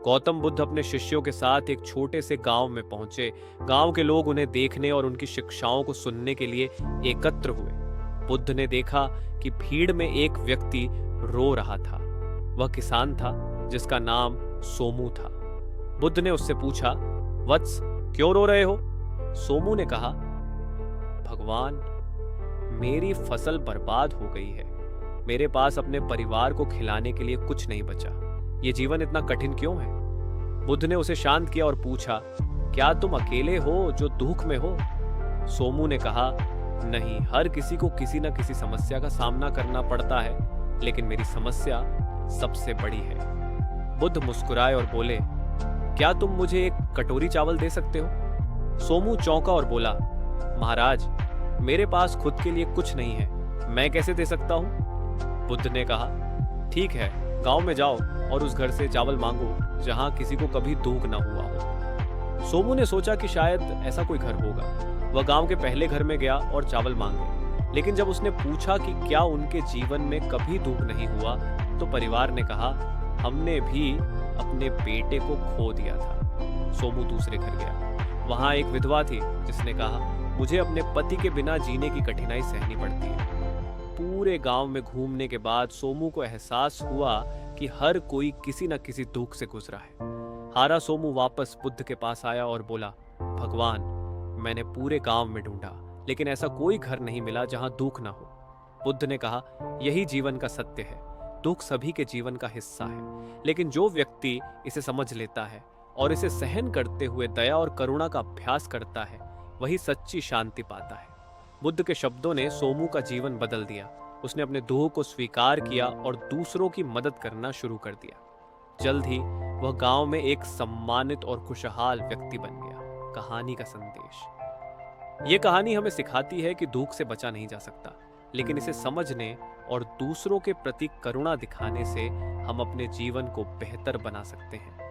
गौतम बुद्ध अपने शिष्यों के साथ एक छोटे से गांव में पहुंचे। गांव के लोग उन्हें देखने और उनकी शिक्षाओं को सुनने के लिए एकत्र हुए। बुद्ध ने देखा कि भीड़ में एक व्यक्ति रो रहा था। वह किसान था जिसका नाम सोमू था। बुद्ध ने उससे पूछा, वत्स, क्यों रो रहे हो? सोमू ने कहा, भगवान, मेरी फसल बर्बाद हो गई है। मेरे पास अपने परिवार को खिलाने के लिए कुछ नहीं बचा। ये जीवन इतना कठिन क्यों है? बुद्ध ने उसे शांत किया और पूछा, क्या तुम अकेले हो जो दुख में हो? सोमू ने कहा, नहीं, हर किसी को किसी न किसी समस्या का सामना करना पड़ता है, लेकिन मेरी समस्या सबसे बड़ी है। बुद्ध मुस्कुराए और बोले, क्या तुम मुझे एक कटोरी चावल दे सकते हो? सोमू चौंका और बोला, महाराज, मेरे पास खुद के लिए कुछ नहीं है, मैं कैसे दे सकता हूँ? बुद्ध ने कहा, ठीक है, गांव में जाओ और उस घर से चावल मांगो जहां किसी को कभी दुख ना हुआ हो। सोमू ने सोचा कि शायद ऐसा कोई घर होगा। वह गांव के पहले घर में गया और चावल मांगे, लेकिन जब उसने पूछा कि क्या उनके जीवन में कभी दुख नहीं हुआ, तो परिवार ने कहा, हमने भी अपने बेटे को खो दिया था। सोमू दूसरे घर गया। वहां एक विधवा थी जिसने कहा, मुझे अपने पति के बिना जीने की कठिनाई सहनी पड़ती है। पूरे गांव में घूमने के बाद सोमू को एहसास हुआ कि हर कोई किसी न किसी दुख से गुजरा है। हारा सोमू वापस बुद्ध के पास आया और बोला, भगवान, मैंने पूरे गांव में ढूंढा, लेकिन ऐसा कोई घर नहीं मिला जहां दुख ना हो। बुद्ध ने कहा, यही जीवन का सत्य है। दुख सभी के जीवन का हिस्सा है, लेकिन जो व्यक्ति इसे समझ लेता है और इसे सहन करते हुए दया और करुणा का अभ्यास करता है, वही सच्ची शांति पाता है। बुद्ध के शब्दों ने सोमू का जीवन बदल दिया। उसने अपने दुख को स्वीकार किया और दूसरों की मदद करना शुरू कर दिया। जल्द ही वह गांव में एक सम्मानित और खुशहाल व्यक्ति बन गया। कहानी का संदेश। ये कहानी हमें सिखाती है कि दुख से बचा नहीं जा सकता, लेकिन इसे समझने और दूसरों के प्रति करुणा दिखाने से हम अपने जीवन को बेहतर बना सकते हैं।